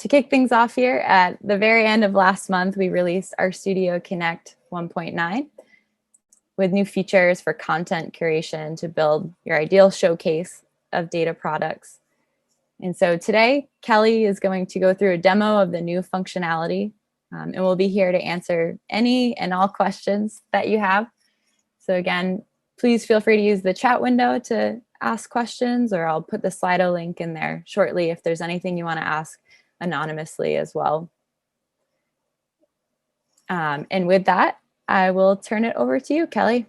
to kick things off here, at the very end of last month, we released RStudio Connect 1.9 with new features for content curation to build your ideal showcase of data products. And so today, Kelly is going to go through a demo of the new functionality, and we'll be here to answer any and all questions that you have. So again, please feel free to use the chat window to ask questions, or I'll put the Slido link in there shortly if there's anything you want to ask anonymously as well. And with that, I will turn it over to you, Kelly.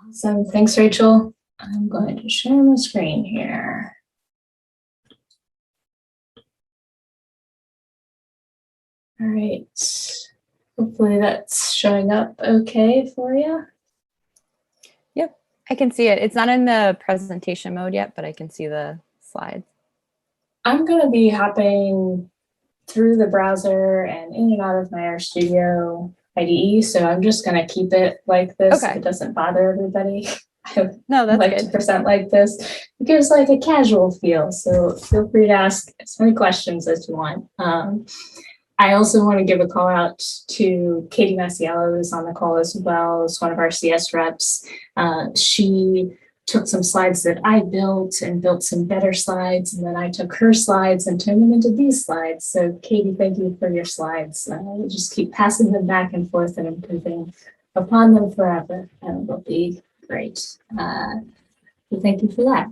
Awesome. Thanks, Rachel. I'm going to share my screen here. All right. Hopefully that's showing up okay for you. Yep, I can see it. It's not in the presentation mode yet, but I can see the slides. I'm going to be hopping through the browser and in and out of my RStudio IDE, so I'm just going to keep it like this. Okay. If it doesn't bother everybody. No, that's like good. To present like this. It gives like a casual feel, so feel free to ask as many questions as you want. I also want to give a call out to Katie Masiello, who's on the call as well as one of our CS reps. She took some slides that I built and built some better slides, and then I took her slides and turned them into these slides. So Katie, thank you for your slides. We'll just keep passing them back and forth and improving upon them forever, and it'll be great. So thank you for that.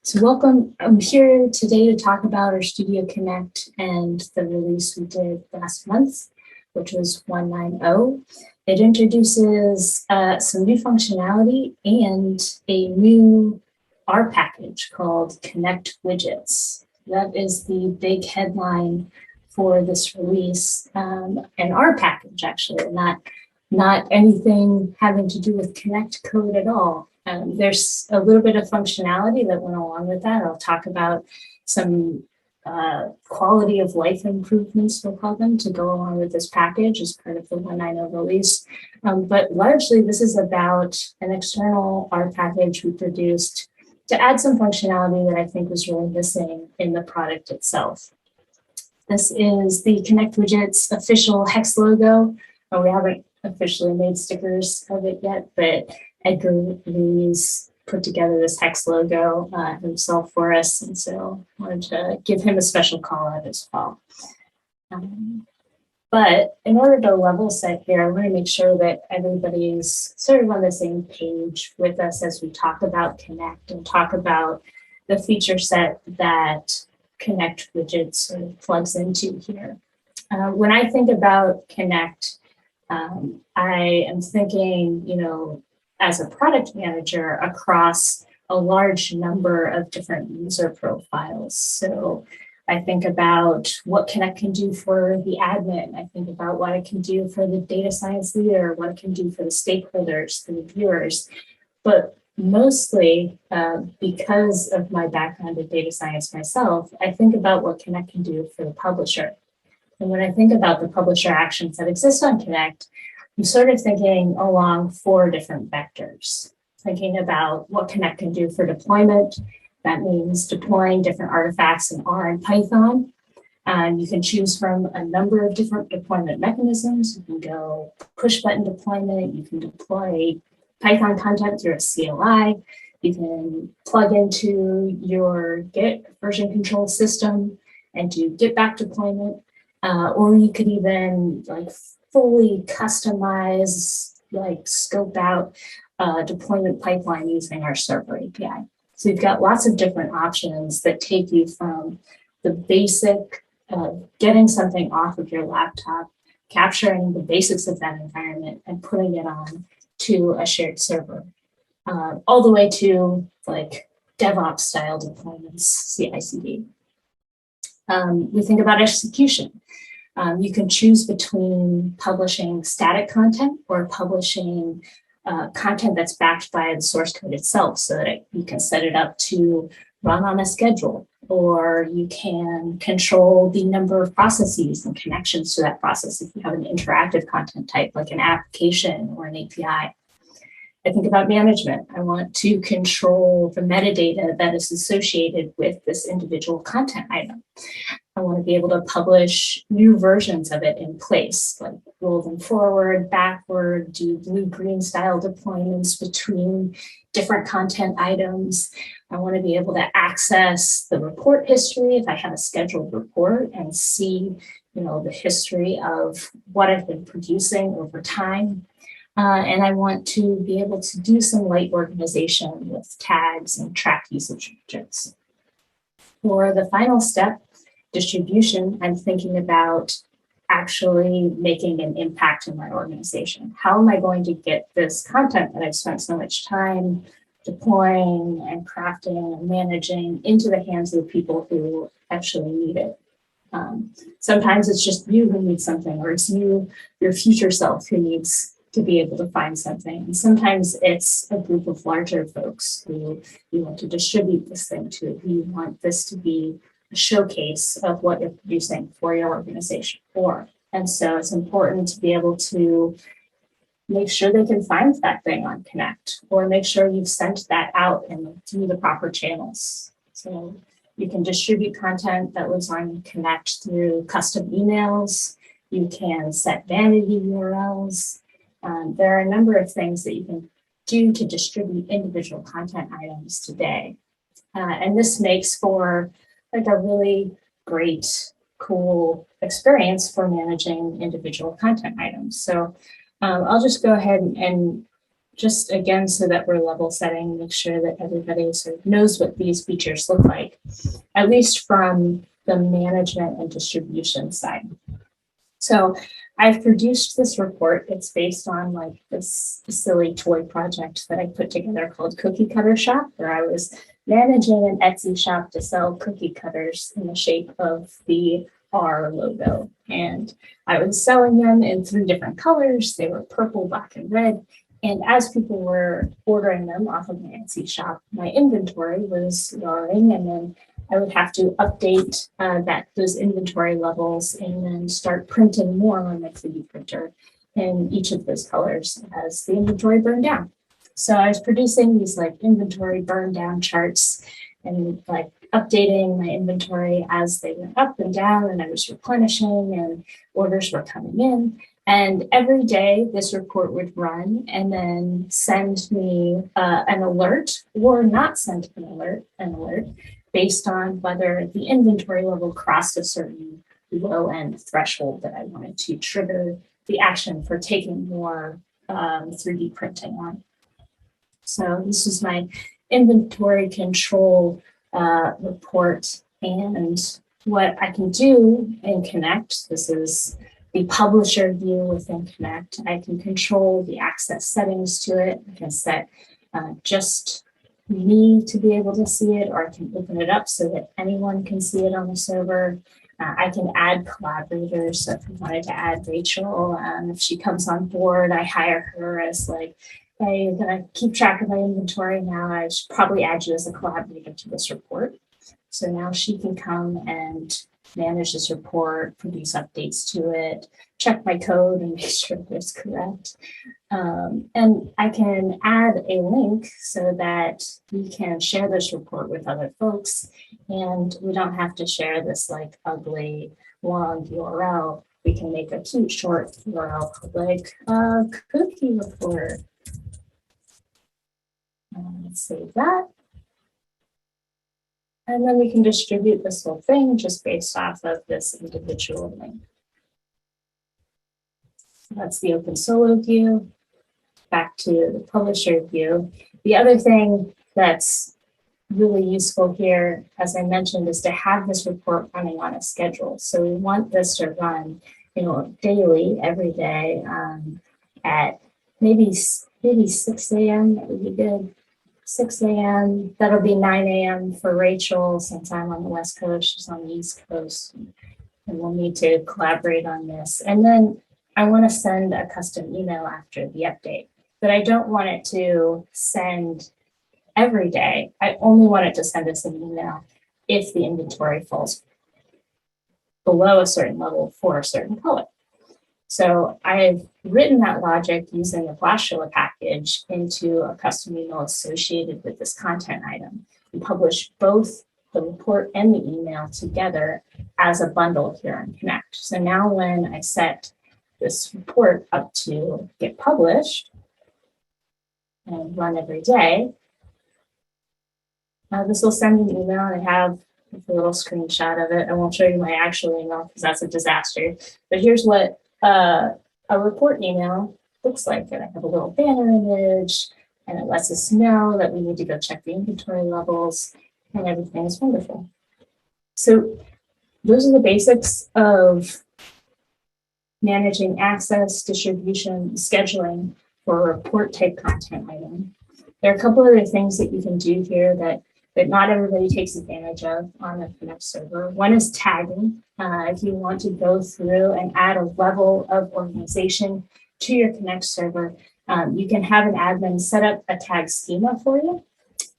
So welcome. I'm here today to talk about RStudio Connect and the release we did last month, which was 1.9.0. It introduces some new functionality and a new R package called Connect Widgets. That is the big headline for this release. An R package, actually, not anything having to do with Connect code at all. There's a little bit of functionality that went along with that. I'll talk about some quality of life improvements, we'll call them, to go along with this package as part of the 1.9.0 release. But largely, this is about an external R package we produced to add some functionality that I think was really missing in the product itself. This is the Connect Widgets official hex logo. We haven't officially made stickers of it yet, but Edgar Lee's put together this hex logo himself for us, and so I wanted to give him a special call out as well. But in order to level set here, I want to make sure that everybody's sort of on the same page with us as we talk about Connect and talk about the feature set that Connect Widgets sort of plugs into here. When I think about Connect, I am thinking, as a product manager across a large number of different user profiles. So I think about what Connect can do for the admin. I think about what it can do for the data science leader, what it can do for the stakeholders, for the viewers. But mostly, because of my background in data science myself, I think about what Connect can do for the publisher. And when I think about the publisher actions that exist on Connect, I'm sort of thinking along 4 different vectors. Thinking about what Connect can do for deployment. That means deploying different artifacts in R and Python. You can choose from a number of different deployment mechanisms. You can go push button deployment. You can deploy Python content through a CLI. You can plug into your Git version control system and do Git-backed deployment. Or you could even fully customize, scope out deployment pipeline using our server API. So you've got lots of different options that take you from the basic getting something off of your laptop, capturing the basics of that environment and putting it on to a shared server, all the way to DevOps style deployments, CI/CD. We think about execution. You can choose between publishing static content or publishing content that's backed by the source code itself, so that you can set it up to run on a schedule, or you can control the number of processes and connections to that process if you have an interactive content type like an application or an API. I think about management. I want to control the metadata that is associated with this individual content item. I want to be able to publish new versions of it in place, like roll them forward, backward, do blue-green style deployments between different content items. I want to be able to access the report history if I have a scheduled report and see, the history of what I've been producing over time. And I want to be able to do some light organization with tags and track usage widgets. For the final step, distribution, I'm thinking about actually making an impact in my organization. How am I going to get this content that I've spent so much time deploying and crafting and managing into the hands of the people who actually need it? Sometimes it's just you who needs something, or it's you, your future self, who needs to be able to find something. And sometimes it's a group of larger folks who you want to distribute this thing to, who you want this to be a showcase of what you're producing for your organization for. And so it's important to be able to make sure they can find that thing on Connect, or make sure you've sent that out and through the proper channels. So you can distribute content that lives on Connect through custom emails. You can set vanity URLs. There are a number of things that you can do to distribute individual content items today. And this makes for like a really great, cool experience for managing individual content items. So I'll just go ahead and just again, so that we're level setting, make sure that everybody sort of knows what these features look like, at least from the management and distribution side. So I've produced this report. It's based on like this silly toy project that I put together called Cookie Cutter Shop, where I was managing an Etsy shop to sell cookie cutters in the shape of the R logo. And I was selling them in 3 different colors. They were purple, black, and red. And as people were ordering them off of my Etsy shop, my inventory was growing, and then I would have to update those inventory levels and then start printing more on my 3D printer in each of those colors as the inventory burned down. So I was producing these like inventory burn down charts and like updating my inventory as they went up and down, and I was replenishing and orders were coming in. And every day this report would run and then send me an alert or not send an alert based on whether the inventory level crossed a certain low end threshold that I wanted to trigger the action for taking more 3D printing on. So this is my inventory control report, and what I can do in Connect, this is the publisher view within Connect. I can control the access settings to it. I can set just me to be able to see it, or I can open it up so that anyone can see it on the server. I can add collaborators. So if I wanted to add Rachel, if she comes on board, I hire her as like, hey, I'm gonna keep track of my inventory now. I should probably add you as a collaborator to this report. So now she can come and manage this report, produce updates to it, check my code and make sure it's correct. And I can add a link so that we can share this report with other folks, and we don't have to share this like ugly long URL. We can make a cute short URL like cookie report. Let's save that. And then we can distribute this whole thing just based off of this individual link. So that's the open solo view. Back to the publisher view. The other thing that's really useful here, as I mentioned, is to have this report running on a schedule. So we want this to run, daily, every day at maybe 6 a.m. That would be good. 6 a.m. That'll be 9 a.m. for Rachel, since I'm on the West Coast, she's on the East Coast, and we'll need to collaborate on this. And then I want to send a custom email after the update, but I don't want it to send every day. I only want it to send us an email if the inventory falls below a certain level for a certain color. So I've written that logic using the FlashFiller package into a custom email associated with this content item. We publish both the report and the email together as a bundle here on Connect. So now when I set this report up to get published and run every day, this will send an email. I have a little screenshot of it. I won't show you my actual email because that's a disaster. But here's what a report email looks like. And I have a little banner image, and it lets us know that we need to go check the inventory levels, and everything is wonderful. So those are the basics of managing access, distribution, scheduling for a report type content item. There are a couple other things that you can do here that not everybody takes advantage of on the Connect server. One is tagging. If you want to go through and add a level of organization to your Connect server, you can have an admin set up a tag schema for you.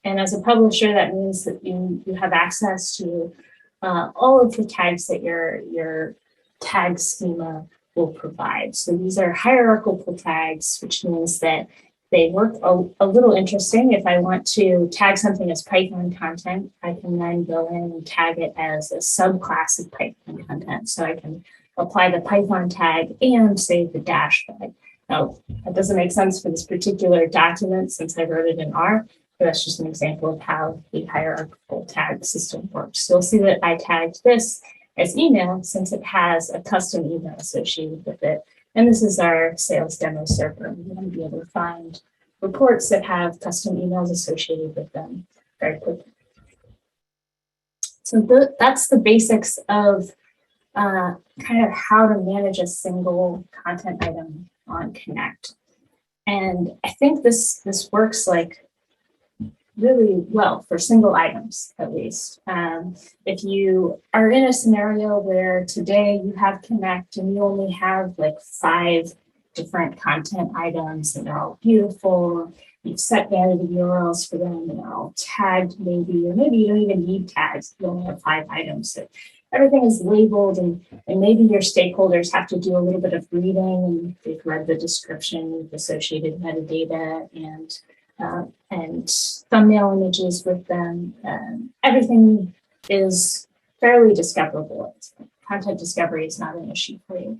And as a publisher, that means that you have access to all of the tags that your tag schema will provide. So these are hierarchical tags, which means that they work a little interesting. If I want to tag something as Python content, I can then go in and tag it as a subclass of Python content. So I can apply the Python tag and save the dash tag. Now, that doesn't make sense for this particular document since I wrote it in R, but that's just an example of how the hierarchical tag system works. So you'll see that I tagged this as email since it has a custom email associated with it. And this is our sales demo server. We want to be able to find reports that have custom emails associated with them very quickly. So that's the basics of kind of how to manage a single content item on Connect. And I think this works like really well for single items, at least. If you are in a scenario where today you have Connect and you only have like 5 different content items and they're all beautiful, you've set vanity URLs for them and they're all tagged maybe, or maybe you don't even need tags, you only have 5 items. So everything is labeled and maybe your stakeholders have to do a little bit of reading and they've read the description with associated metadata and thumbnail images with them. Everything is fairly discoverable. Content discovery is not an issue for you.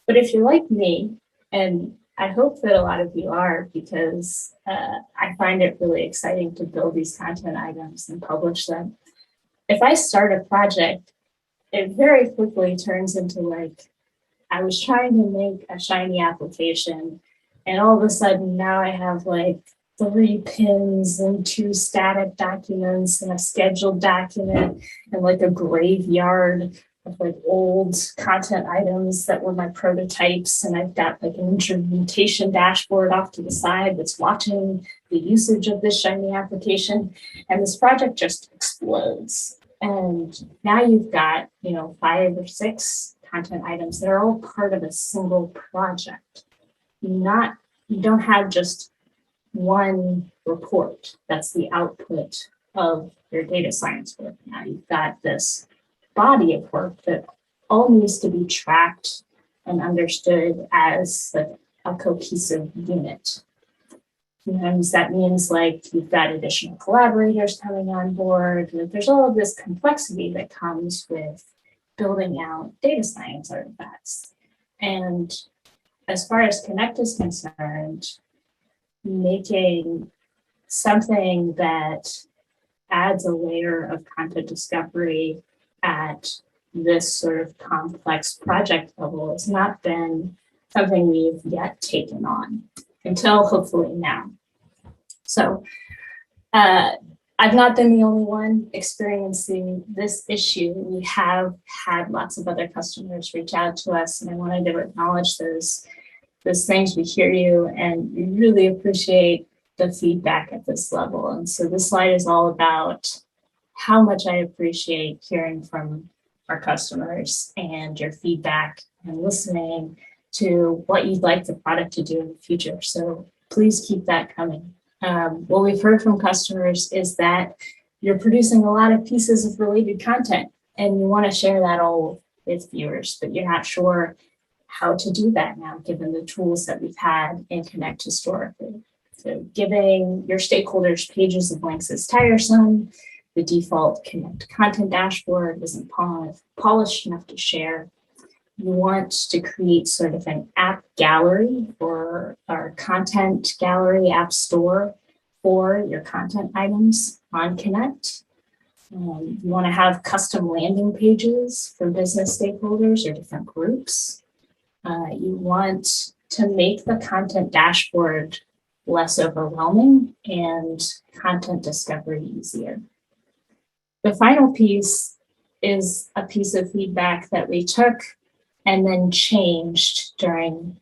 But if you're like me, and I hope that a lot of you are, because I find it really exciting to build these content items and publish them. If I start a project, it very quickly turns into like, I was trying to make a shiny application and all of a sudden now I have like 3 pins and 2 static documents and a scheduled document and like a graveyard of like old content items that were my prototypes. And I've got like an instrumentation dashboard off to the side that's watching the usage of this shiny application. And this project just explodes. And now you've got, 5 or 6 content items that are all part of a single project. You don't have just one report that's the output of your data science work. Now you've got this body of work that all needs to be tracked and understood as like a cohesive unit. Sometimes that means like you've got additional collaborators coming on board. There's all of this complexity that comes with building out data science artifacts. And as far as Connect is concerned, making something that adds a layer of content discovery at this sort of complex project level has not been something we've yet taken on until hopefully now. So I've not been the only one experiencing this issue. We have had lots of other customers reach out to us, and I wanted to acknowledge those things. We hear you, and we really appreciate the feedback at this level. And so this slide is all about how much I appreciate hearing from our customers and your feedback and listening to what you'd like the product to do in the future. So please keep that coming. What we've heard from customers is that you're producing a lot of pieces of related content and you want to share that all with viewers, but you're not sure how to do that now, given the tools that we've had in Connect historically. So giving your stakeholders pages of links is tiresome. The default Connect content dashboard isn't polished enough to share. You want to create sort of an app gallery or our content gallery app store for your content items on Connect. You want to have custom landing pages for business stakeholders or different groups. You want to make the content dashboard less overwhelming and content discovery easier. The final piece is a piece of feedback that we took and then changed during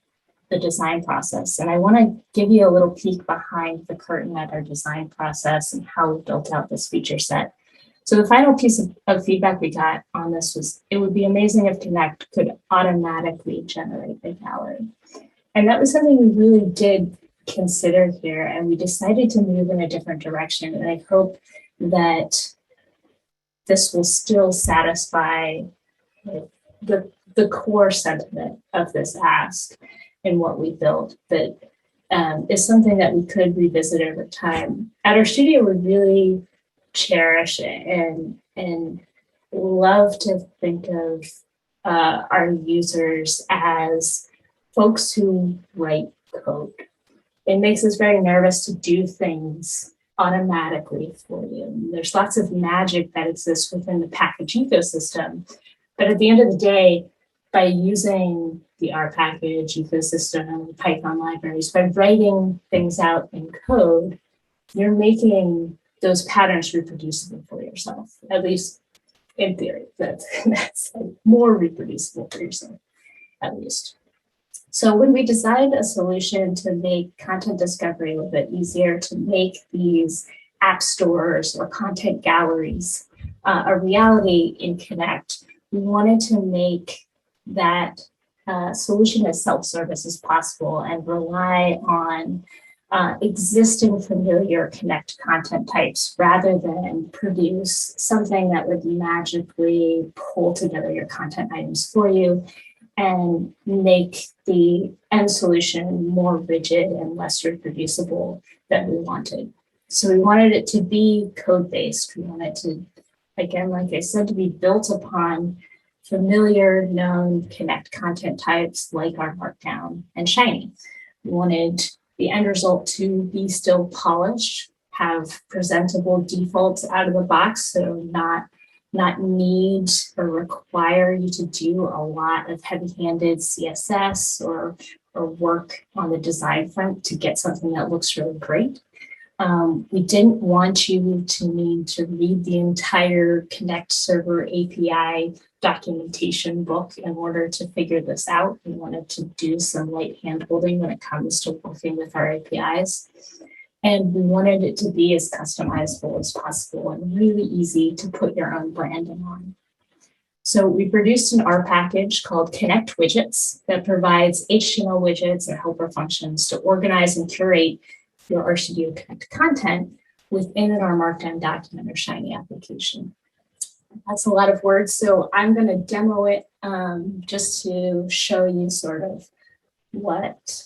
the design process. And I want to give you a little peek behind the curtain at our design process and how we built out this feature set. So the final piece of feedback we got on this was, it would be amazing if Connect could automatically generate a gallery. And that was something we really did consider here, and we decided to move in a different direction. And I hope that this will still satisfy the core sentiment of this ask and what we built, that is something that we could revisit over time. At RStudio, we really cherish it and love to think of our users as folks who write code. It makes us very nervous to do things automatically for you. There's lots of magic that exists within the package ecosystem, but at the end of the day, by using the R package ecosystem, Python libraries, by writing things out in code, you're making those patterns reproducible for yourself, at least in theory. That's more reproducible for yourself, at least. So when we designed a solution to make content discovery a little bit easier, to make these app stores or content galleries a reality in Connect, we wanted to make that solution as self-service as possible and rely on existing familiar Connect content types rather than produce something that would magically pull together your content items for you and make the end solution more rigid and less reproducible than we wanted. So we wanted it to be code-based. We wanted to, again, like I said, to be built upon familiar, known Connect content types like our Markdown and Shiny. We wanted the end result to be still polished, have presentable defaults out of the box, so not need or require you to do a lot of heavy-handed CSS or work on the design front to get something that looks really great. We didn't want you to need to read the entire Connect server API documentation book in order to figure this out. We wanted to do some light hand-holding when it comes to working with our APIs. And we wanted it to be as customizable as possible and really easy to put your own branding on. So we produced an R package called Connect Widgets that provides HTML widgets and helper functions to organize and curate your RStudio Connect content within an R Markdown document or Shiny application. That's a lot of words, so I'm going to demo it just to show you sort of what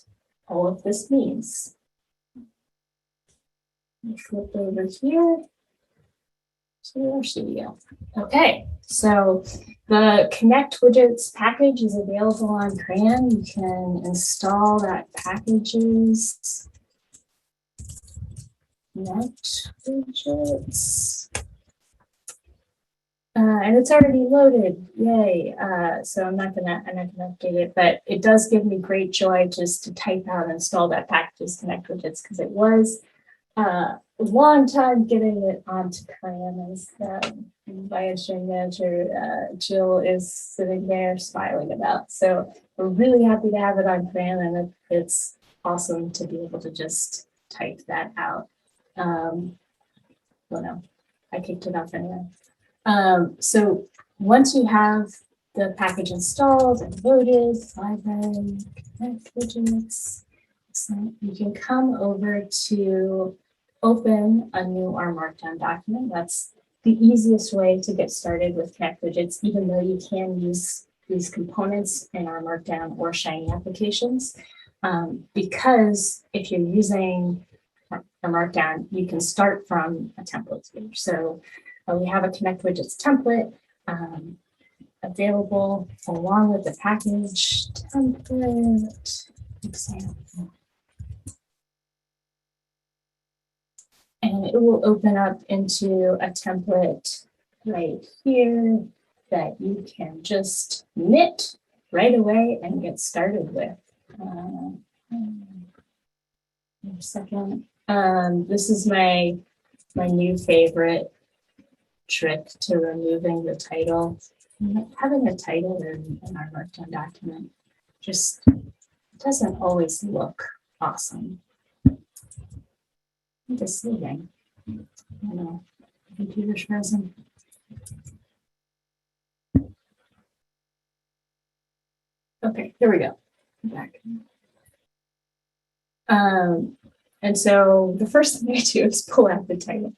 all of this means. Flip over here to RStudio. Okay, so the Connect Widgets package is available on CRAN. You can install that packages. Connect Widgets. And it's already loaded, yay. So I'm not gonna update it, but it does give me great joy just to type out and install that packages Connect Widgets, because it was a long time getting it onto CRAN. As my engineering manager, Jill, is sitting there smiling about. So we're really happy to have it on CRAN, and it's awesome to be able to just type that out. Well, no, I kicked it off anyway. So once you have the package installed and loaded, library, Connect Widgets, you can come over to open a new R Markdown document. That's the easiest way to get started with Connect Widgets, even though you can use these components in our Markdown or Shiny applications, because if you're using a Markdown, you can start from a template page. So we have a Connect Widgets template available along with the package template example. And it will open up into a template right here that you can just knit right away and get started with. A second. This is my new favorite trick to removing the title. Having a title in our Markdown document just doesn't always look awesome. Just leaving. I don't know. Computer's frozen. Okay, here we go. Back. And so the first thing I do is pull out the title.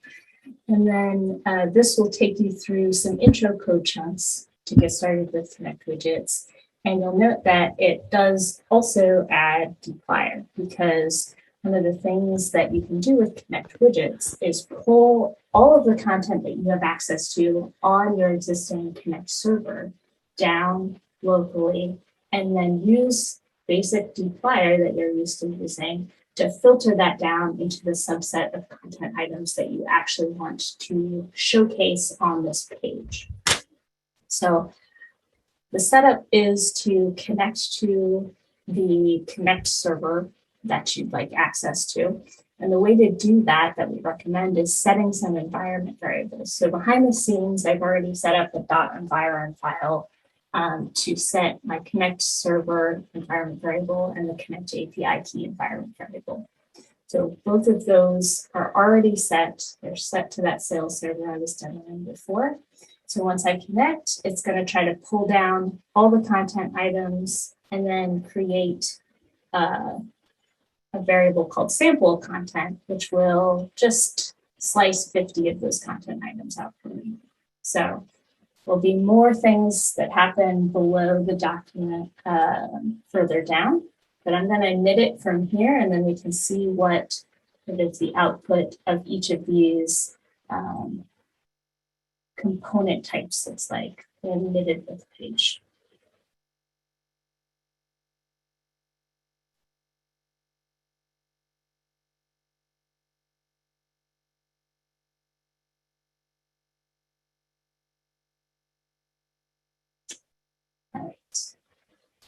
And then this will take you through some intro code chunks to get started with Connect Widgets. And you'll note that it does also add dplyr, because one of the things that you can do with Connect Widgets is pull all of the content that you have access to on your existing Connect server down locally, and then use basic dplyr that you're used to using to filter that down into the subset of content items that you actually want to showcase on this page. So the setup is to connect to the Connect server that you'd like access to. And the way to do that we recommend is setting some environment variables. So behind the scenes, I've already set up a .environ file to set my Connect server environment variable and the Connect API key environment variable. So both of those are already set. They're set to that sales server I was demoing before. So once I connect, it's going to try to pull down all the content items and then create a variable called sample content, which will just slice 50 of those content items out for me. So there'll be more things that happen below the document further down, but I'm going to knit it from here, and then we can see what is the output of each of these component types looks like when knitted with the page.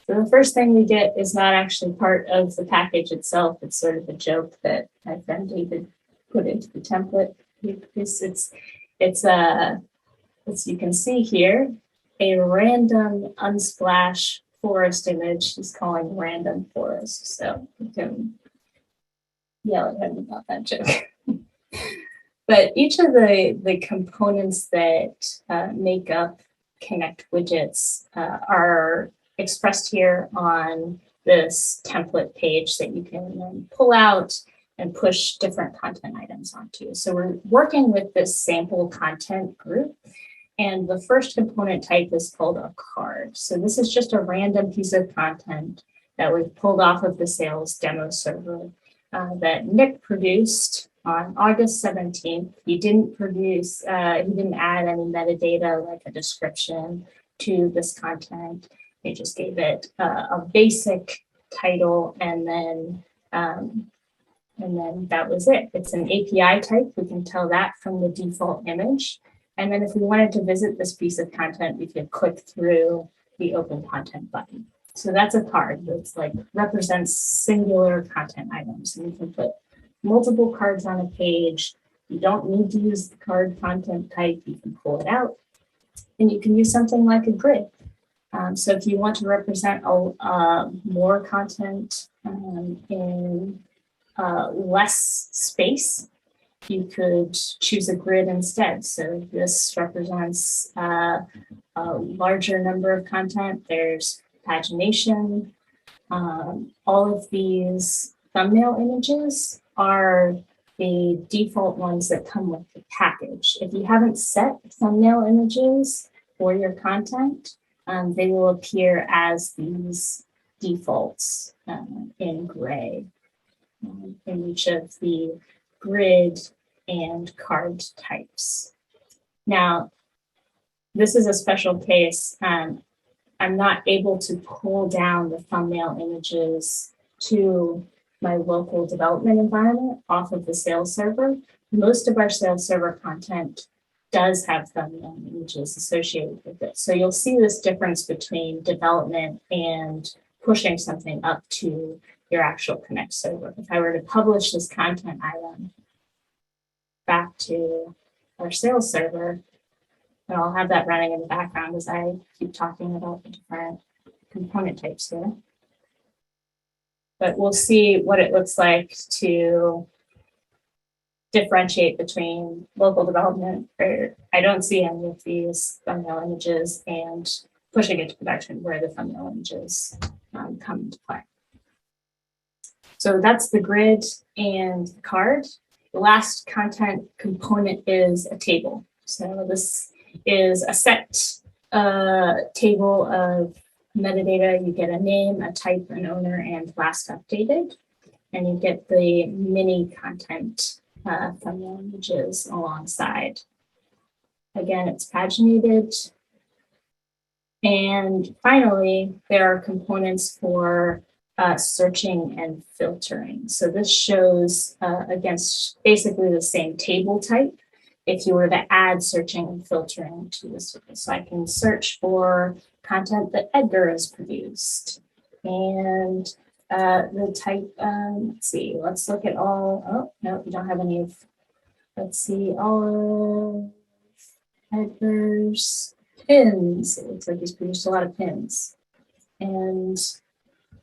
So the first thing we get is not actually part of the package itself. It's sort of a joke that my friend David put into the template. It's as you can see here, a random unsplash forest image. He's calling random forest. So you can yell at him about that joke. But each of the components that make up Connect Widgets are expressed here on this template page that you can then pull out and push different content items onto. So we're working with this sample content group, and the first component type is called a card. So this is just a random piece of content that we've pulled off of the sales demo server that Nick produced on August 17th. He didn't add any metadata like a description to this content. He just gave it a basic title, and then that was it. It's an API type. We can tell that from the default image. And then if we wanted to visit this piece of content, we could click through the open content button. So that's a card that's like represents singular content items. And you can put multiple cards on a page. You don't need to use the card content type. You can pull it out. And you can use something like a grid. So if you want to represent more content in less space, you could choose a grid instead. So this represents a larger number of content. There's pagination. All of these thumbnail images are the default ones that come with the package. If you haven't set thumbnail images for your content, they will appear as these defaults in gray in each of the grid and card types. Now, this is a special case. I'm not able to pull down the thumbnail images to my local development environment off of the sales server. Most of our sales server content does have thumbnail images associated with it. So you'll see this difference between development and pushing something up to your actual Connect server. If I were to publish this content item back to our sales server, and I'll have that running in the background as I keep talking about the different component types here. But we'll see what it looks like to differentiate between local development, where I don't see any of these thumbnail images, and pushing it to production where the thumbnail images come into play. So that's the grid and the card. The last content component is a table. So this is a set table of metadata. You get a name, a type, an owner, and last updated. And you get the mini content thumbnail images alongside. Again, it's paginated. And finally, there are components for searching and filtering. So this shows against basically the same table type if you were to add searching and filtering to this. So I can search for content that Edgar has produced. And the type, let's see, let's look at all, oh, no, we don't have any of, let's see, all of Edgar's pins. It looks like he's produced a lot of pins. And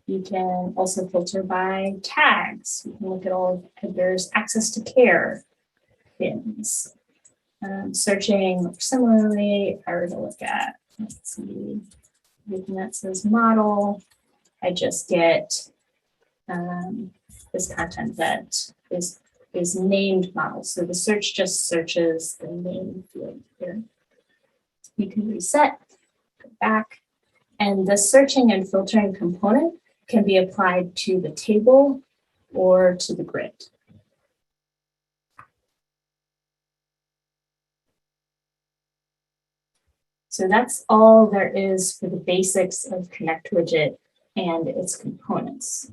you can also filter by tags. You can look at all of Edgar's access to care pins. Searching similarly, if I were to look at, let's see, everything that says model, I just get this content that is named model. So the search just searches the name field here. You can reset, go back, and the searching and filtering component can be applied to the table or to the grid. So that's all there is for the basics of Connect widget and its components.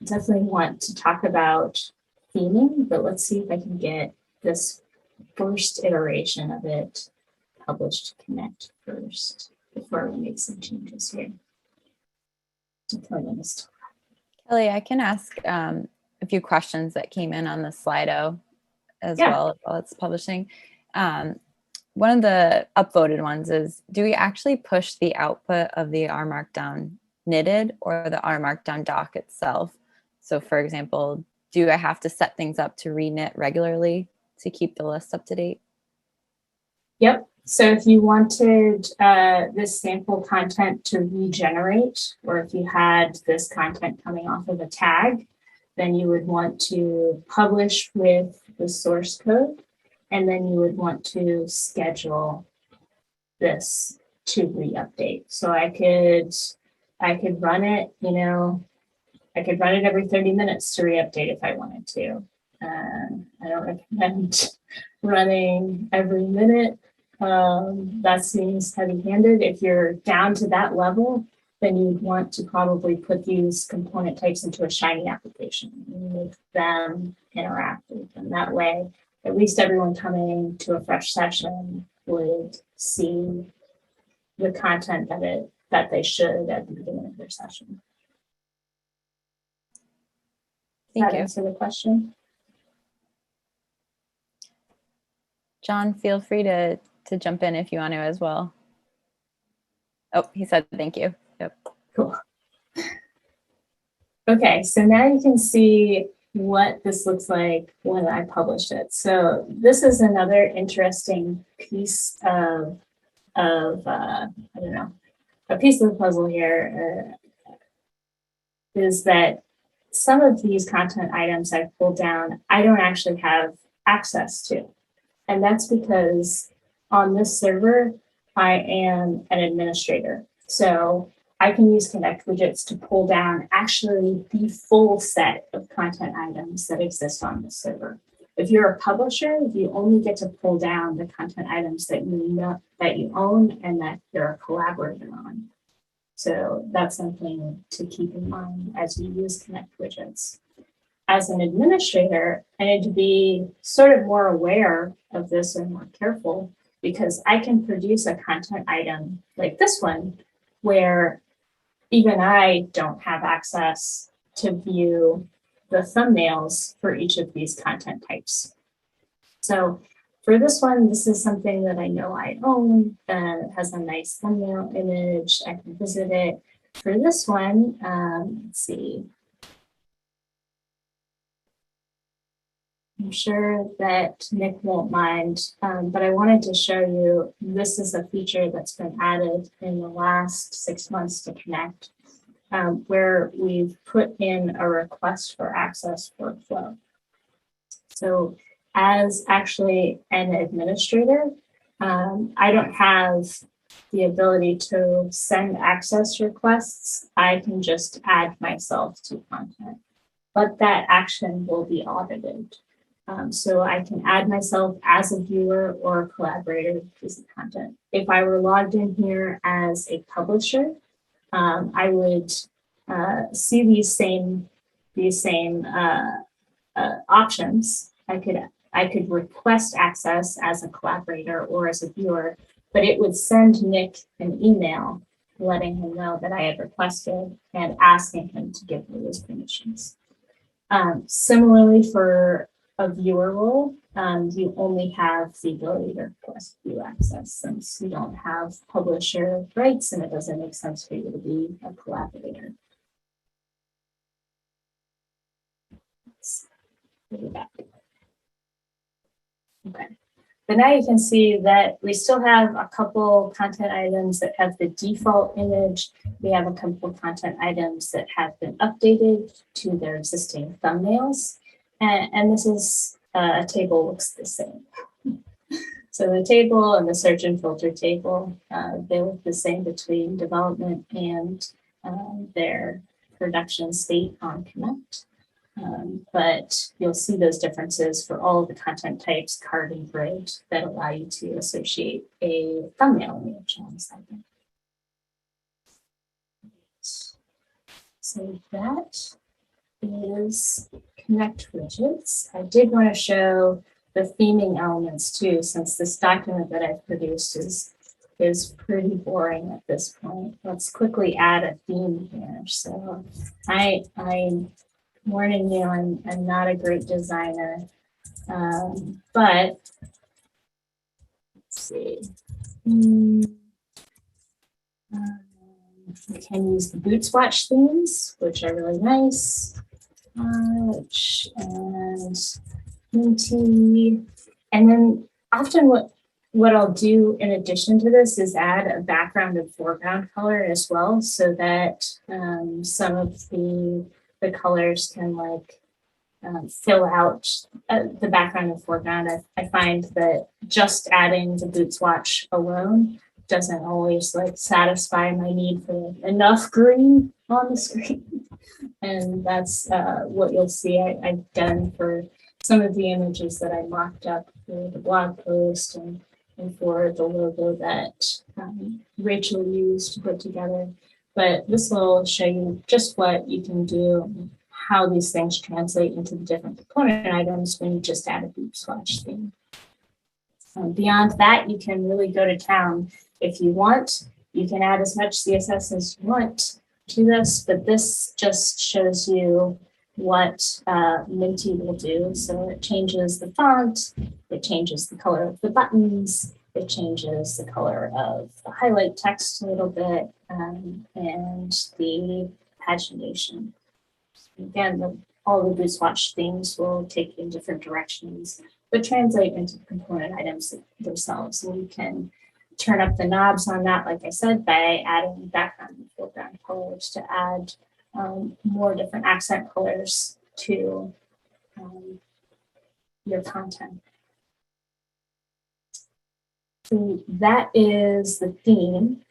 Definitely want to talk about theming, but let's see if I can get this first iteration of it published to Connect first before we make some changes here. Kelly, I can ask a few questions that came in on the Slido as well while it's publishing. One of the upvoted ones is, do we actually push the output of the R Markdown knitted or the R Markdown doc itself? So for example, do I have to set things up to reknit regularly to keep the list up to date? Yep. So if you wanted this sample content to regenerate, or if you had this content coming off of a tag, then you would want to publish with the source code, and then you would want to schedule this to re-update. So I could run it, you know, I could run it every 30 minutes to re-update if I wanted to. I don't recommend running every minute. That seems heavy-handed. If you're down to that level, then you'd want to probably put these component types into a Shiny application and make them interactive. And that way, at least everyone coming to a fresh session would see the content that they should at the beginning of their session. Does that answer the question? John, feel free to jump in if you want to as well. Oh, he said thank you. Yep. Cool. Okay, so now you can see what this looks like when I published it. So this is another interesting piece of I don't know, a piece of the puzzle here is that some of these content items I've pulled down, I don't actually have access to. And that's because on this server, I am an administrator. So I can use Connect widgets to pull down actually the full set of content items that exist on the server. If you're a publisher, you only get to pull down the content items that you know that you own and that you're a collaborator on. So that's something to keep in mind as you use Connect widgets. As an administrator, I need to be sort of more aware of this and more careful, because I can produce a content item like this one where even I don't have access to view the thumbnails for each of these content types. So for this one, this is something that I know I own, that has a nice thumbnail image. I can visit it. For this one, let's see. I'm sure that Nick won't mind, but I wanted to show you, this is a feature that's been added in the last 6 months to Connect, where we've put in a request for access workflow. So as actually an administrator, I don't have the ability to send access requests. I can just add myself to content, but that action will be audited. So I can add myself as a viewer or a collaborator to a piece of content. If I were logged in here as a publisher, I would see these same options. I could request access as a collaborator or as a viewer, but it would send Nick an email letting him know that I had requested and asking him to give me those permissions. Similarly, for a viewer role, you only have the ability to request view access, since you don't have publisher rights and it doesn't make sense for you to be a collaborator. Let's do that. Okay. But now you can see that we still have a couple content items that have the default image. We have a couple content items that have been updated to their existing thumbnails. And this is a table looks the same. So the table and the search and filter table, they look the same between development and their production state on Connect. But you'll see those differences for all of the content types, card and grid, that allow you to associate a thumbnail image on the side. So that is Connect widgets. I did want to show the theming elements too, since this document that I've produced is pretty boring at this point. Let's quickly add a theme here. So I'm warning you, I'm not a great designer, but let's see. We can use the Boots Watch themes, which are really nice. And Minty. And then often what I'll do in addition to this is add a background and foreground color as well, so that some of the colors can like fill out the background and foreground. I find that just adding the Boots Watch alone doesn't always like satisfy my need for enough green on the screen. And that's what you'll see I've done for some of the images that I mocked up for the blog post and for the logo that Rachel used to put together. But this will show you just what you can do, how these things translate into the different component items when you just add a Boots Watch theme. Beyond that, you can really go to town. If you want, you can add as much CSS as you want to this, but this just shows you what Minty will do. So it changes the font, it changes the color of the buttons, it changes the color of the highlight text a little bit, and the pagination. Again, all the Boots Watch themes will take you in different directions, but translate into component items themselves. So you can turn up the knobs on that, like I said, by adding background and foreground colors to add more different accent colors to your content. So that is the theme.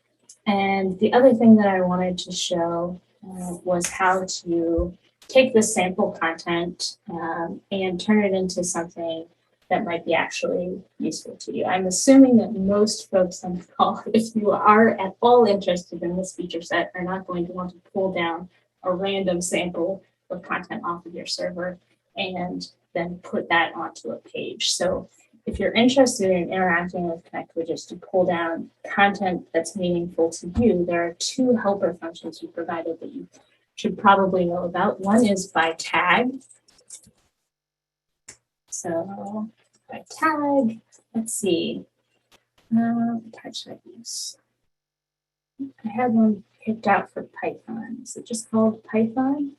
And the other thing that I wanted to show was how to take the sample content and turn it into something that might be actually useful to you. I'm assuming that most folks on the call, if you are at all interested in this feature set, are not going to want to pull down a random sample of content off of your server and then put that onto a page. So if you're interested in interacting with Connect widgets to pull down content that's meaningful to you, there are two helper functions we provided that you should probably know about. One is by tag. So by tag, let's see, what type should I use? I had one picked out for Python. Is it just called Python?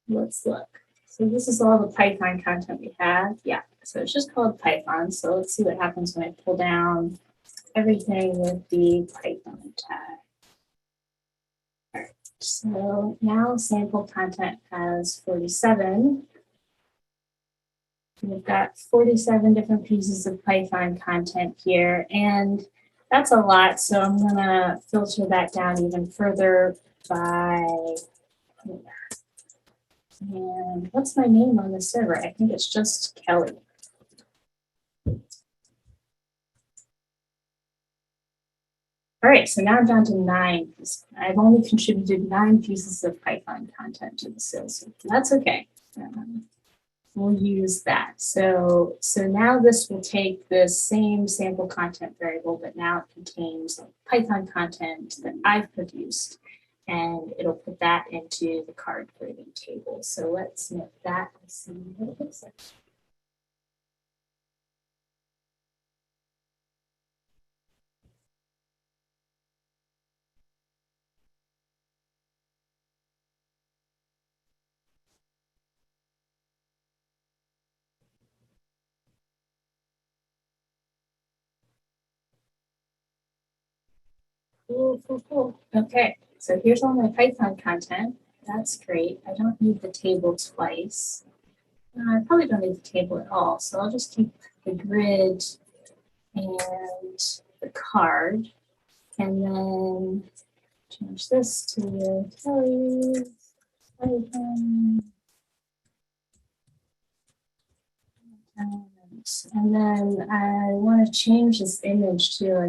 Let's look. So this is all the Python content we have. Yeah, so it's just called Python. So let's see what happens when I pull down everything with the Python tag. All right, so now sample content has 47. We've got 47 different pieces of Python content here, and that's a lot. So I'm gonna filter that down even further by, and what's my name on the server? I think it's just Kelly. All right, so now I'm down to 9. I've only contributed 9 pieces of Python content to the sales, so that's okay. We'll use that. So now this will take the same sample content variable, but now it contains Python content that I've produced, and it'll put that into the card grading table. So let's make that and see what it looks like. Cool. Okay, so here's all my Python content. That's great. I don't need the table twice. I probably don't need the table at all. So I'll just keep the grid and the card, and then change this to Kelly's Python. And then I want to change this image too. I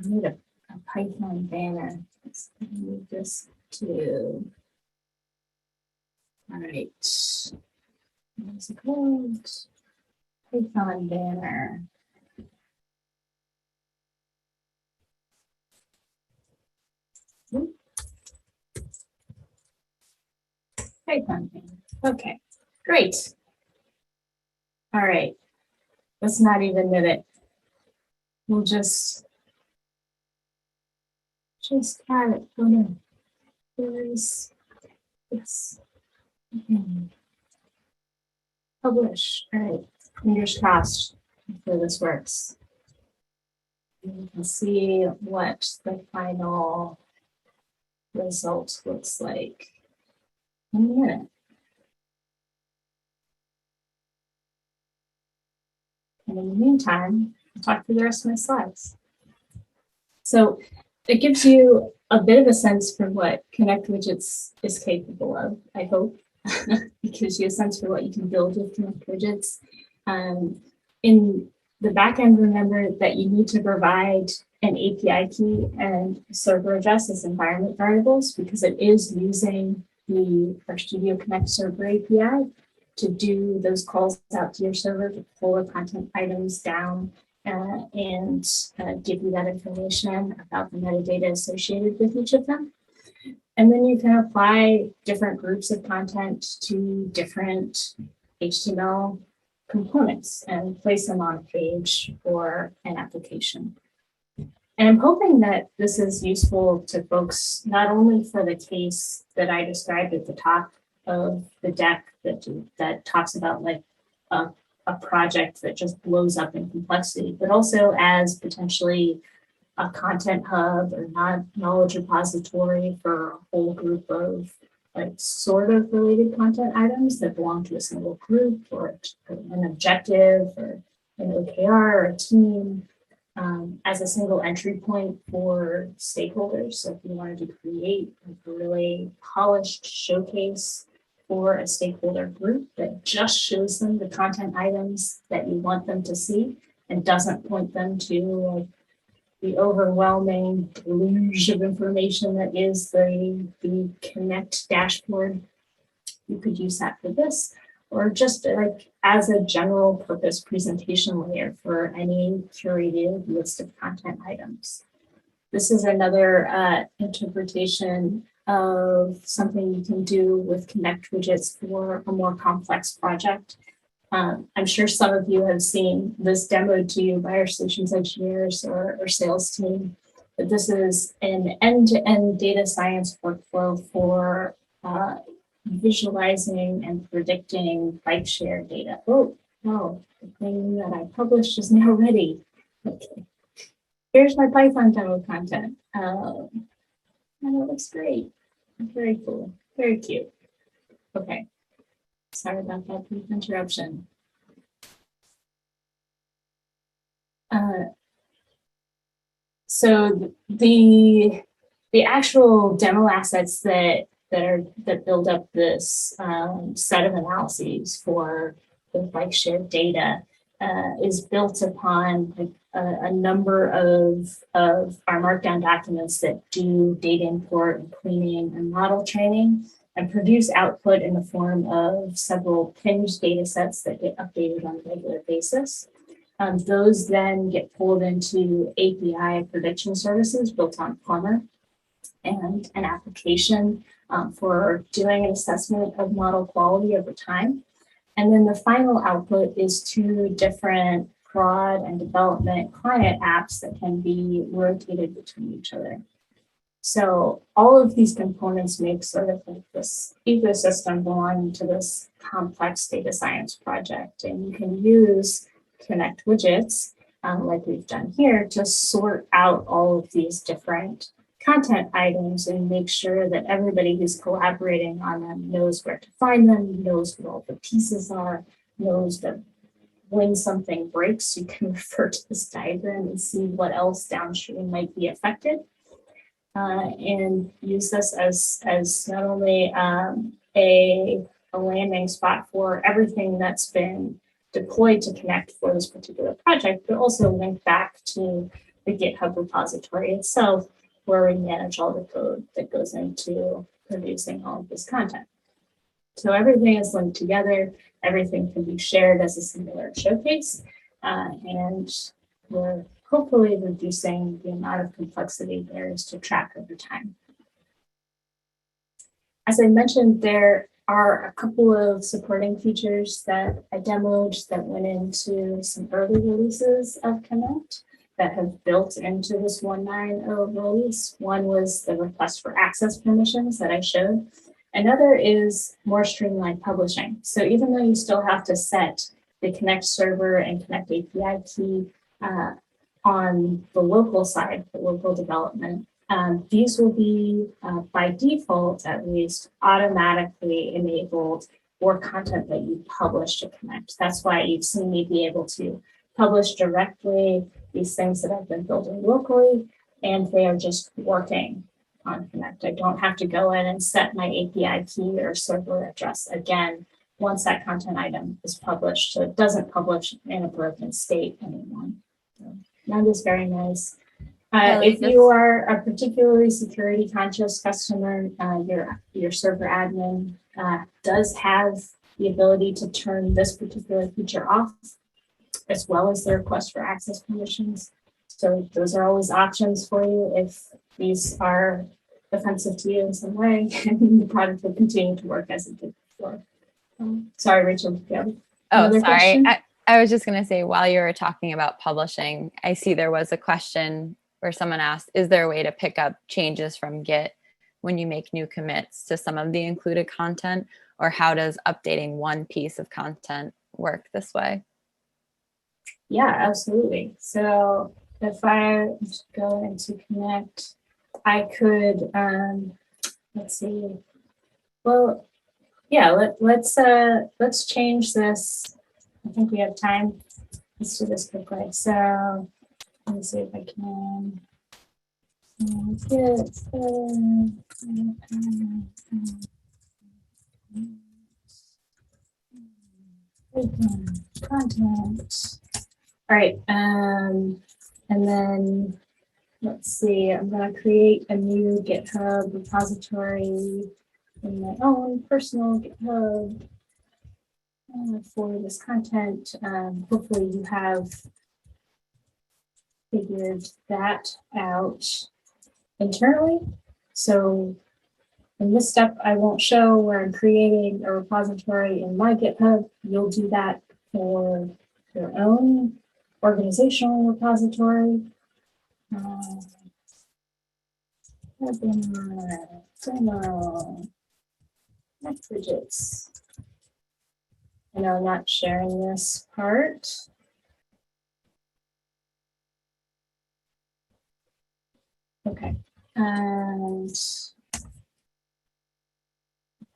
made a Python banner. Let's move this to, all right, what's it called? Python banner. Python banner. Okay, great. All right, let's not even knit it. We'll just add it. Oh no. There's this. Publish. All right. Fingers crossed for this works. And you can see what the final result looks like in a minute. And in the meantime, I'll talk through the rest of my slides. So it gives you a bit of a sense for what Connect widgets is capable of, I hope. It gives you a sense for what you can build with Connect widgets. In the backend, remember that you need to provide an API key and server address as environment variables, because it is using the RStudio Connect server API to do those calls out to your server to pull the content items down and give you that information about the metadata associated with each of them. And then you can apply different groups of content to different HTML components and place them on a page or an application. And I'm hoping that this is useful to folks, not only for the case that I described at the top of the deck that talks about like a project that just blows up in complexity, but also as potentially a content hub or knowledge repository for a whole group of like sort of related content items that belong to a single group or an objective or an OKR or a team. as a single entry point for stakeholders. So if you wanted to create a really polished showcase for a stakeholder group that just shows them the content items that you want them to see and doesn't point them to like the overwhelming deluge of information that is the Connect dashboard, you could use that for this, or just like as a general purpose presentation layer for any curated list of content items. This is another interpretation of something you can do with Connect widgets for a more complex project. I'm sure some of you have seen this demoed to you by our solutions engineers or sales team, but this is an end-to-end data science workflow for visualizing and predicting bike share data. Oh, no, the thing that I published is now ready. Okay. Here's my Python demo content. And it looks great. Very cool. Very cute. Okay. Sorry about that brief interruption. So the actual demo assets that build up this set of analyses for the bike share data is built upon a number of our markdown documents that do data import and cleaning and model training and produce output in the form of several pinned data sets that get updated on a regular basis. Those then get pulled into API prediction services built on Plumber and an application for doing an assessment of model quality over time. And then the final output is 2 different prod and development client apps that can be rotated between each other. So all of these components make sort of like this ecosystem belonging to this complex data science project. And you can use Connect widgets, like we've done here, to sort out all of these different content items and make sure that everybody who's collaborating on them knows where to find them, knows what all the pieces are, knows that when something breaks, you can refer to this diagram and see what else downstream might be affected. And use this as not only a landing spot for everything that's been deployed to Connect for this particular project, but also link back to the GitHub repository itself, where we manage all the code that goes into producing all of this content. So everything is linked together, everything can be shared as a singular showcase, and we're hopefully reducing the amount of complexity there is to track over time. As I mentioned, there are a couple of supporting features that I demoed that went into some early releases of Connect that have built into this 1.9.0 release. One was the request for access permissions that I showed. Another is more streamlined publishing. So even though you still have to set the Connect server and Connect API key on the local side, the local development, these will be, by default at least, automatically enabled for content that you publish to Connect. That's why you've seen me be able to publish directly these things that I've been building locally, and they are just working on Connect. I don't have to go in and set my API key or server address again once that content item is published, so it doesn't publish in a broken state anymore. So that is very nice. If you are a particularly security conscious customer, your server admin does have the ability to turn this particular feature off, as well as the request for access permissions. So those are always options for you if these are offensive to you in some way, and the product will continue to work as it did before. Sorry, Rachel, do you have another question? I was just going to say, while you were talking about publishing, I see there was a question where someone asked, is there a way to pick up changes from Git when you make new commits to some of the included content, or how does updating one piece of content work this way? Yeah, absolutely. So if I go into Connect, I could, let's see. Well, yeah, let's change this. I think we have time. Let's do this quickly. So Let me see if I can get content. All right, and then let's see, I'm going to create a new GitHub repository in my own personal GitHub for this content. Hopefully you have figured that out internally. So in this step, I won't show where I'm creating a repository in my GitHub. You'll do that for your own organizational repository. Demo, next widgets. I know I'm not sharing this part. Okay, and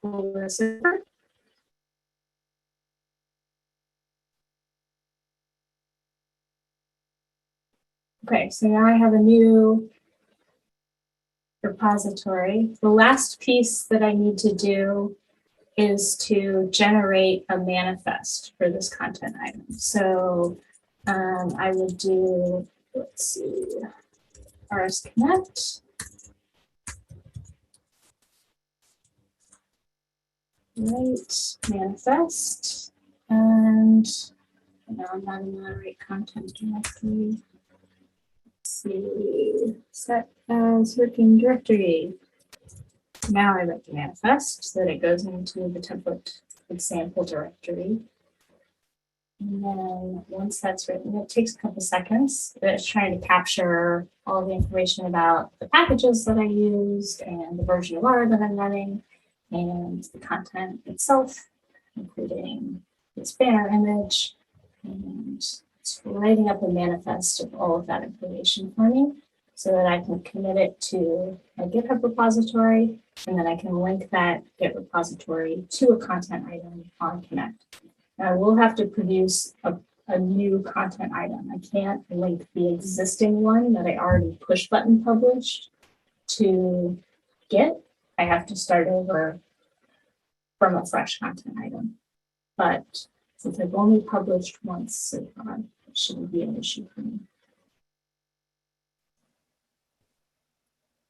pull this over. Okay, so now I have a new repository. The last piece that I need to do is to generate a manifest for this content item. So I would do, let's see, RSconnect. Right, manifest, and now I'm not in the right content directory. Let's see, set as working directory. Now I write the manifest so that it goes into the template example directory. And then once that's written, it takes a couple seconds. It's trying to capture all the information about the packages that I used and the version of R that I'm running, and the content itself, including this banner image, and it's writing up a manifest of all of that information for me so that I can commit it to a GitHub repository, and then I can link that Git repository to a content item on Connect. Now, I will have to produce a new content item. I can't link the existing one that I already push button published to Git. I have to start over from a fresh content item. But since I've only published once so far, it shouldn't be an issue for me.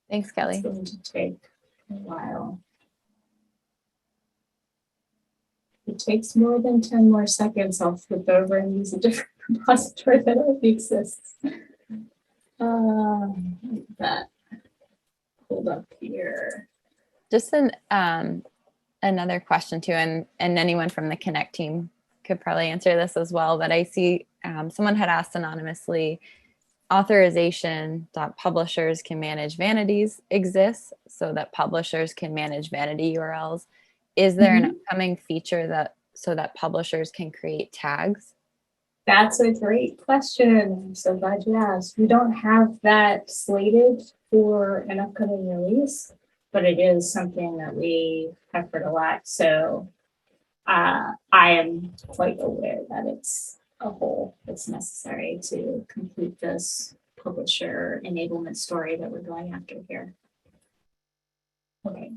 Thanks, Kelly. It's going to take a while. If it takes more than 10 more seconds, I'll flip over and use a different repository that already exists. That pulled up here. Just another question too, and anyone from the Connect team could probably answer this as well, but I see someone had asked anonymously, authorization.publishers can manage vanities exists so that publishers can manage vanity URLs. Is there an upcoming feature that so that publishers can create tags? That's a great question. I'm so glad you asked. We don't have that slated for an upcoming release, but it is something that we have heard a lot. So I am quite aware that it's a hole that's necessary to complete this publisher enablement story that we're going after here. Okay.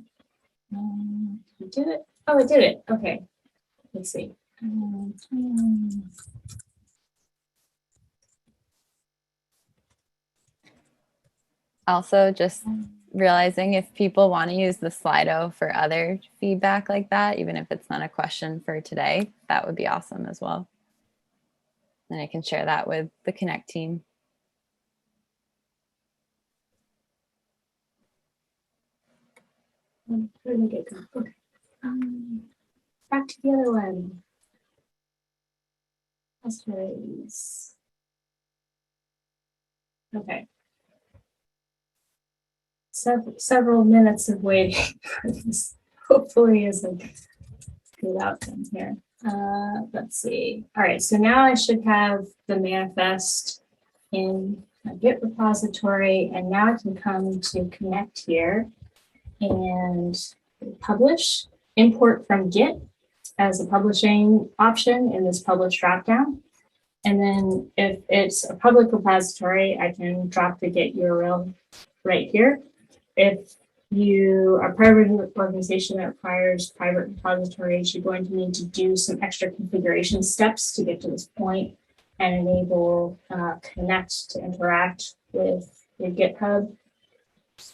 We did it. Oh, I did it. Okay. Let's see. Also, just realizing if people want to use the Slido for other feedback like that, even if it's not a question for today, that would be awesome as well. And I can share that with the Connect team. Where did it go? Okay. Back to the other one. Passphrase. Okay. Several minutes of waiting for this. Hopefully is a good outcome here. Let's see. All right, so now I should have the manifest in my Git repository, and now I can come to Connect here and publish, import from Git as a publishing option in this publish dropdown. And then if it's a public repository, I can drop the Git URL right here. If you are a private organization that requires private repositories, you're going to need to do some extra configuration steps to get to this point and enable Connect to interact with your GitHub.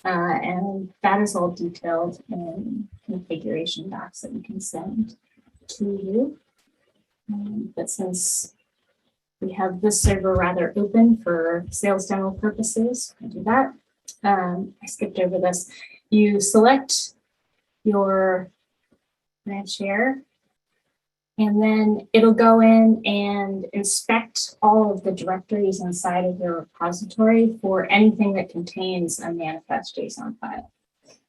And that is all detailed in configuration docs that we can send to you. But since we have this server rather open for sales demo purposes, I'll do that. I skipped over this. You select your branch here, and then it'll go in and inspect all of the directories inside of your repository for anything that contains a manifest JSON file.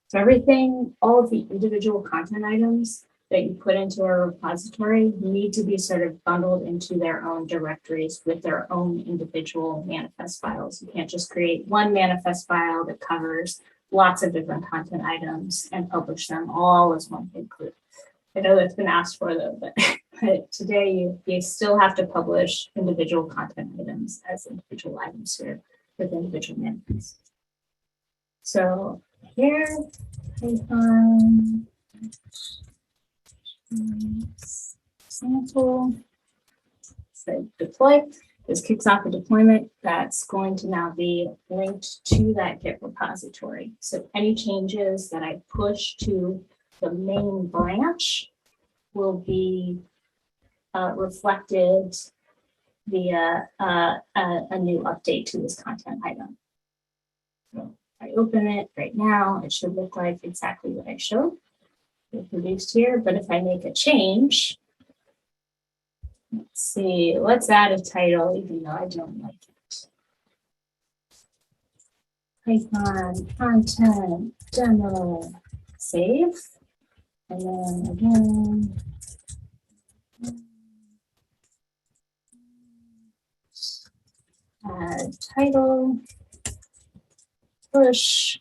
So everything, all of the individual content items that you put into a repository need to be sort of bundled into their own directories with their own individual manifest files. You can't just create one manifest file that covers lots of different content items and publish them all as one big group. I know that's been asked for though, but today you still have to publish individual content items as individual items here with individual manifests. So here, Python sample, so deploy. This kicks off a deployment that's going to now be linked to that Git repository. So any changes that I push to the main branch will be reflected via a new update to this content item. So if I open it right now, it should look like exactly what I showed. It's produced here, but if I make a change, let's see, let's add a title, even though I don't like it. Python content demo, save. And then again, add title, push.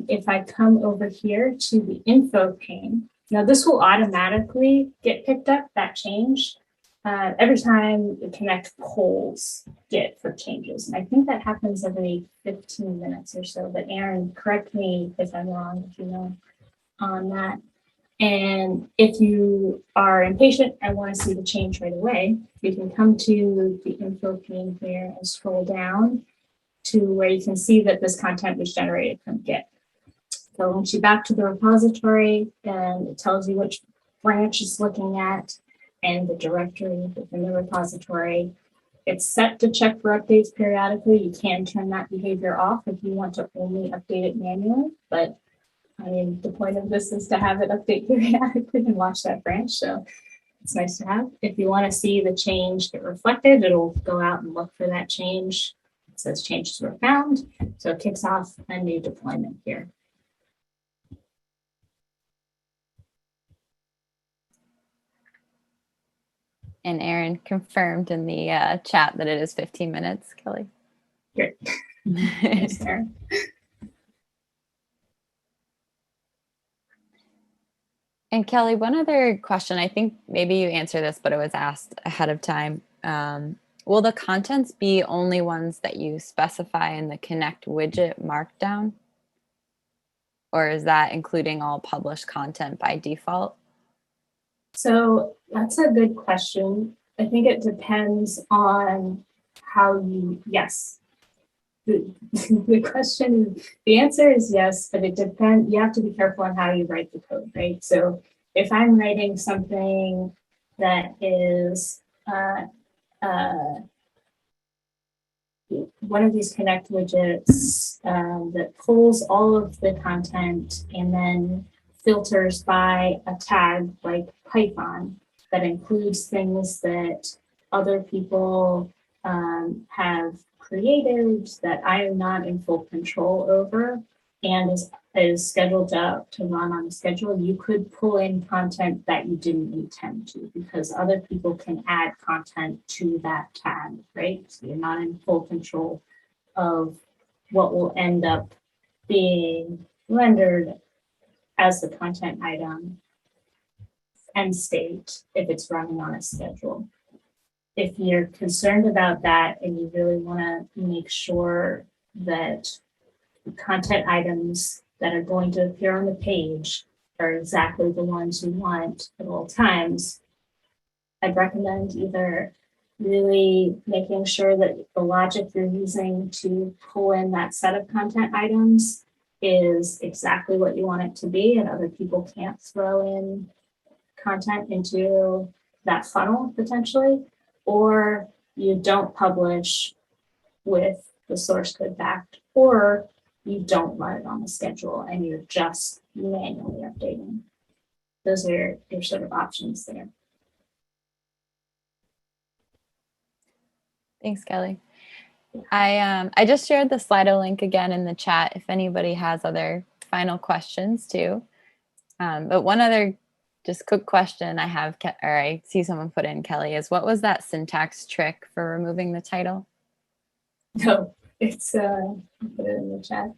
If I come over here to the info pane, now this will automatically get picked up, that change, every time the Connect polls Git for changes. And I think that happens every 15 minutes or so, but Aaron, correct me if I'm wrong, if you know on that. And if you are impatient and want to see the change right away, you can come to the info pane here and scroll down to where you can see that this content was generated from Git. So links you back to the repository, and it tells you which branch it's looking at and the directory within the repository. It's set to check for updates periodically. You can turn that behavior off if you want to only update it manually, but I mean, the point of this is to have it update periodically and watch that branch. So it's nice to have. If you want to see the change get reflected, it'll go out and look for that change. It says changes were found. So it kicks off a new deployment here. And Aaron confirmed in the chat that it is 15 minutes, Kelly. Great. Thanks, Aaron. And Kelly, one other question, I think maybe you answered this, but it was asked ahead of time. Will the contents be only ones that you specify in the Connect widget markdown? Or is that including all published content by default? So that's a good question. I think it depends on how you, yes. The question is, the answer is yes, but it depends. You have to be careful on how you write the code, right? So if I'm writing something that is one of these Connect widgets that pulls all of the content and then filters by a tag like Python that includes things that other people have created that I am not in full control over and is scheduled to run on a schedule, you could pull in content that you didn't intend to because other people can add content to that tag, right? So you're not in full control of what will end up being rendered as the content item end state if it's running on a schedule. If you're concerned about that and you really want to make sure that content items that are going to appear on the page are exactly the ones you want at all times, I'd recommend either really making sure that the logic you're using to pull in that set of content items is exactly what you want it to be, and other people can't throw in content into that funnel potentially, or you don't publish with the source code backed, or you don't run it on the schedule and you're just manually updating. Those are your sort of options there. Thanks, Kelly. I just shared the Slido link again in the chat if anybody has other final questions too. But one other just quick question I have, or I see someone put in, Kelly, is what was that syntax trick for removing the title? No, it's I'll put it in the chat.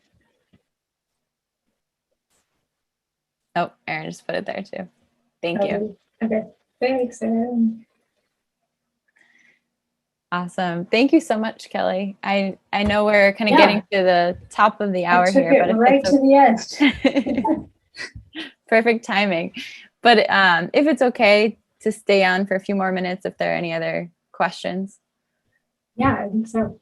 Oh, Erin just put it there too. Thank you. Okay, thanks, Erin. Awesome. Thank you so much, Kelly. I know we're kind of getting to the top of the hour here, but right to the end. Perfect timing. But if it's okay to stay on for a few more minutes, if there are any other questions. Yeah, I think so.